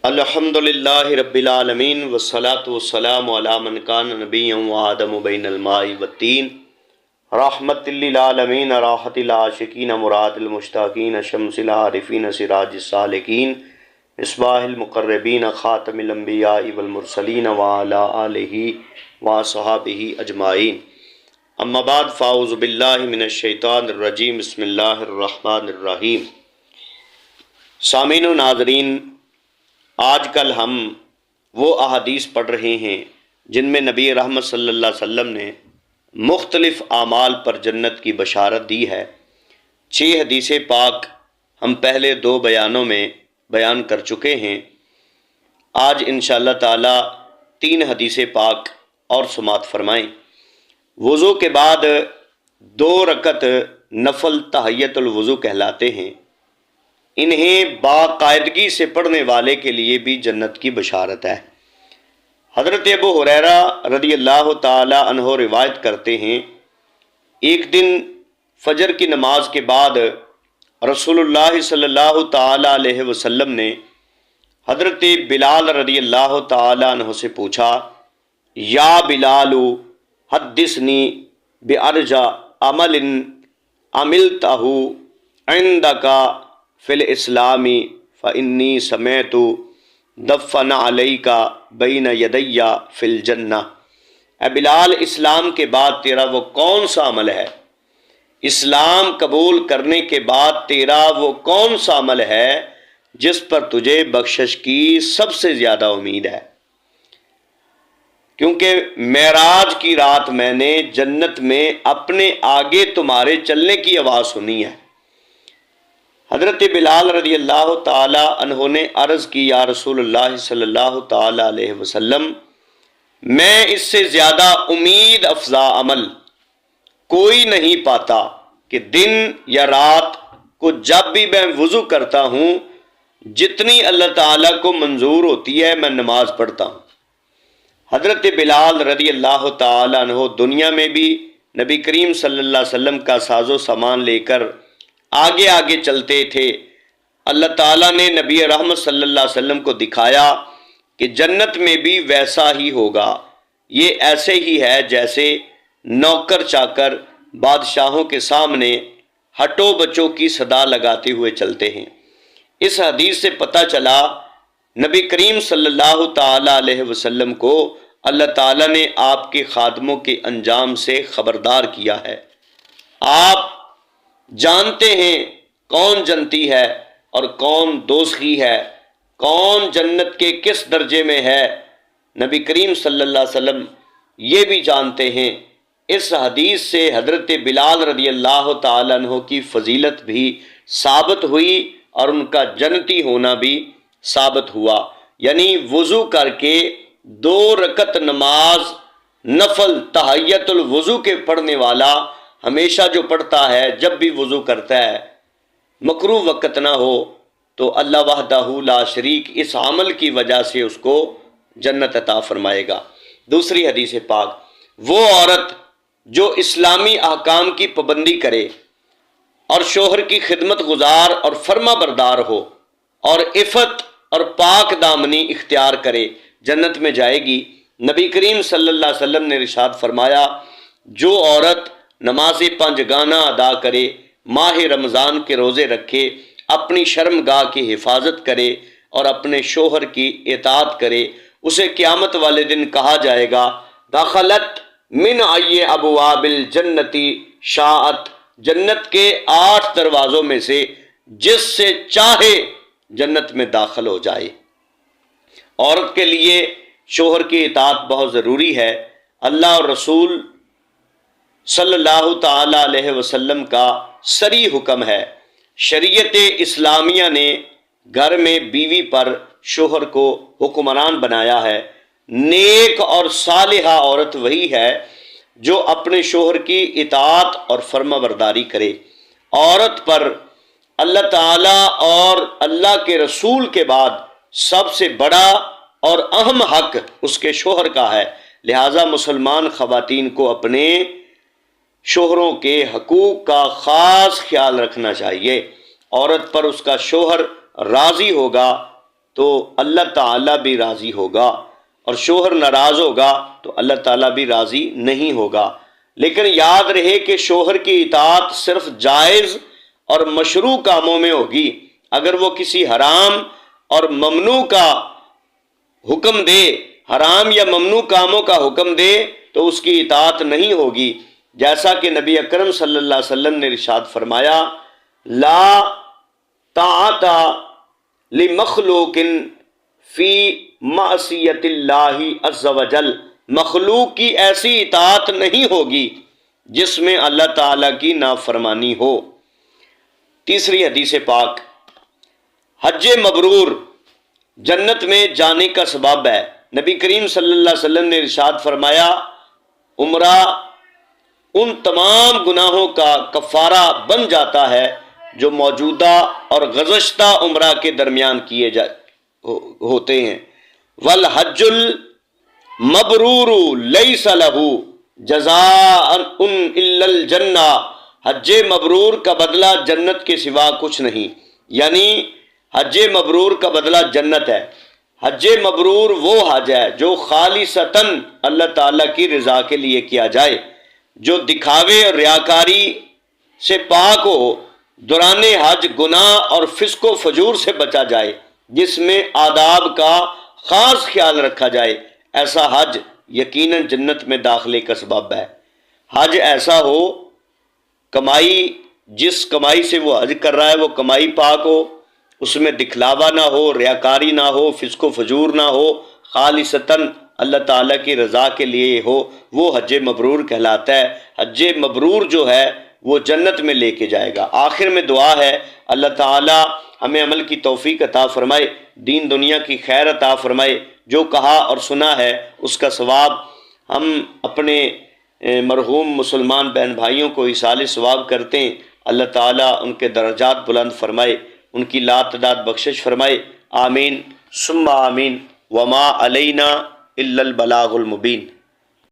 الحمدللہ رب العالمین والصلاة والسلام علی من کان نبیا وآدم بین الماء والطین رحمت للعالمین راحت العاشقین مراد المشتاقین شمس العارفین سراج السالکین مصباح المقربین خاتم الانبیاء والمرسلین وعلی آلہ وصحبہ اجمعین اما بعد فاعوذ باللہ من الشیطان الرجیم بسم اللہ الرحمن الرحیم۔ سامعین و ناظرین، آج کل ہم وہ احادیث پڑھ رہے ہیں جن میں نبی رحمت صلی اللہ علیہ وسلم نے مختلف اعمال پر جنت کی بشارت دی ہے۔ 6 حدیث پاک ہم پہلے 2 بیانوں میں بیان کر چکے ہیں۔ آج انشاءاللہ تعالی 3 حدیث پاک اور سماعت فرمائیں۔ وضو کے بعد 2 رکعت نفل تحیۃ الوضو کہلاتے ہیں۔ انہیں باقاعدگی سے پڑھنے والے کے لیے بھی جنت کی بشارت ہے۔ حضرت ابو ہریرہ رضی اللہ تعالی عنہ روایت کرتے ہیں، ایک دن فجر کی نماز کے بعد رسول اللہ صلی اللہ تعالی علیہ وسلم نے حضرت بلال رضی اللہ تعالی عنہ سے پوچھا، یا بلال حدثنی بارجى عمل عملتہ عندک فی الاسلام فانی سمعت دفن علیک بین یدی فی الجنہ۔ اے بلال، اسلام کے بعد تیرا وہ کون سا عمل ہے، اسلام قبول کرنے کے بعد تیرا وہ کون سا عمل ہے جس پر تجھے بخشش کی سب سے زیادہ امید ہے؟ کیونکہ معراج کی رات میں نے جنت میں اپنے آگے تمہارے چلنے کی آواز سنی ہے۔ حضرت بلال رضی اللہ تعالی عنہ نے عرض کی، یا رسول اللہ صلی اللہ تعالی علیہ وسلم، میں اس سے زیادہ امید افزا عمل کوئی نہیں پاتا کہ دن یا رات کو جب بھی میں وضو کرتا ہوں جتنی اللہ تعالیٰ کو منظور ہوتی ہے میں نماز پڑھتا ہوں۔ حضرت بلال رضی اللہ تعالی عنہ دنیا میں بھی نبی کریم صلی اللہ علیہ وسلم کا ساز و سامان لے کر آگے آگے چلتے تھے۔ اللہ تعالیٰ نے نبی رحمت صلی اللہ علیہ وسلم کو دکھایا کہ جنت میں بھی ویسا ہی ہوگا، یہ ایسے ہی ہے جیسے نوکر چاکر بادشاہوں کے سامنے ہٹو بچوں کی صدا لگاتے ہوئے چلتے ہیں۔ اس حدیث سے پتہ چلا نبی کریم صلی اللہ تعالی علیہ وسلم کو اللہ تعالیٰ نے آپ کے خادموں کے انجام سے خبردار کیا ہے۔ آپ جانتے ہیں کون جنتی ہے اور کون دوزخی ہے، کون جنت کے کس درجے میں ہے، نبی کریم صلی اللہ علیہ وسلم یہ بھی جانتے ہیں۔ اس حدیث سے حضرت بلال رضی اللہ تعالیٰ عنہ کی فضیلت بھی ثابت ہوئی اور ان کا جنتی ہونا بھی ثابت ہوا۔ یعنی وضو کر کے 2 رکعت نماز نفل تحیۃ الوضو کے پڑھنے والا ہمیشہ جو پڑھتا ہے، جب بھی وضو کرتا ہے، مکروہ وقت نہ ہو، تو اللہ وحدہ لا شریک اس عمل کی وجہ سے اس کو جنت عطا فرمائے گا۔ دوسری حدیث پاک، وہ عورت جو اسلامی احکام کی پابندی کرے اور شوہر کی خدمت گزار اور فرما بردار ہو اور عفت اور پاک دامنی اختیار کرے، جنت میں جائے گی۔ نبی کریم صلی اللہ علیہ وسلم نے ارشاد فرمایا، جو عورت نماز 5 گانا ادا کرے، ماہ رمضان کے روزے رکھے، اپنی شرمگاہ کی حفاظت کرے اور اپنے شوہر کی اطاعت کرے، اسے قیامت والے دن کہا جائے گا، دخلت من ای ابواب الجنتی شاءت، جنت کے 8 دروازوں میں سے جس سے چاہے جنت میں داخل ہو جائے۔ عورت کے لیے شوہر کی اطاعت بہت ضروری ہے۔ اللہ اور رسول صلی اللہ تعالی علیہ وسلم کا صریح حکم ہے۔ شریعت اسلامیہ نے گھر میں بیوی پر شوہر کو حکمران بنایا ہے۔ نیک اور صالحہ عورت وہی ہے جو اپنے شوہر کی اطاعت اور فرما برداری کرے۔ عورت پر اللہ تعالیٰ اور اللہ کے رسول کے بعد سب سے بڑا اور اہم حق اس کے شوہر کا ہے، لہٰذا مسلمان خواتین کو اپنے شوہروں کے حقوق کا خاص خیال رکھنا چاہیے۔ عورت پر اس کا شوہر راضی ہوگا تو اللہ تعالیٰ بھی راضی ہوگا، اور شوہر ناراض ہوگا تو اللہ تعالیٰ بھی راضی نہیں ہوگا۔ لیکن یاد رہے کہ شوہر کی اطاعت صرف جائز اور مشروع کاموں میں ہوگی۔ اگر وہ کسی حرام اور ممنوع کا حکم دے، حرام یا ممنوع کاموں کا حکم دے تو اس کی اطاعت نہیں ہوگی، جیسا کہ نبی اکرم صلی اللہ علیہ وسلم نے ارشاد فرمایا، لا طاعت لمخلوق فی معصیت اللہ عز وجل، مخلوق کی ایسی اطاعت نہیں ہوگی جس میں اللہ تعالیٰ کی نافرمانی ہو۔ تیسری حدیث پاک، حج مبرور جنت میں جانے کا سبب ہے۔ نبی کریم صلی اللہ علیہ وسلم نے ارشاد فرمایا، عمرہ ان تمام گناہوں کا کفارہ بن جاتا ہے جو موجودہ اور گزشتہ عمرہ کے درمیان کیے ہوتے ہیں۔ والحج المبرور لیس لہ جزاء الا الجنہ، حج مبرور کا بدلہ جنت کے سوا کچھ نہیں، یعنی حج مبرور کا بدلہ جنت ہے۔ حج مبرور وہ حج ہے جو خالصتاً اللہ تعالیٰ کی رضا کے لیے کیا جائے، جو دکھاوے اور ریاکاری سے پاک ہو، دوران حج گناہ اور فسق و فجور سے بچا جائے، جس میں آداب کا خاص خیال رکھا جائے، ایسا حج یقیناً جنت میں داخلے کا سبب ہے۔ حج ایسا ہو، کمائی جس کمائی سے وہ حج کر رہا ہے وہ کمائی پاک ہو، اس میں دکھلاوا نہ ہو، ریاکاری نہ ہو، فسق و فجور نہ ہو، خالصتاً اللہ تعالیٰ کی رضا کے لیے ہو، وہ حج مبرور کہلاتا ہے۔ حج مبرور جو ہے وہ جنت میں لے کے جائے گا۔ آخر میں دعا ہے، اللہ تعالیٰ ہمیں عمل کی توفیق عطا فرمائے، دین دنیا کی خیر عطا فرمائے۔ جو کہا اور سنا ہے اس کا ثواب ہم اپنے مرحوم مسلمان بہن بھائیوں کو ایصال ثواب کرتے ہیں، اللہ تعالیٰ ان کے درجات بلند فرمائے، ان کی لاتعداد بخشش فرمائے، آمین ثم آمین۔ وما علینا الا البلاغ المبین۔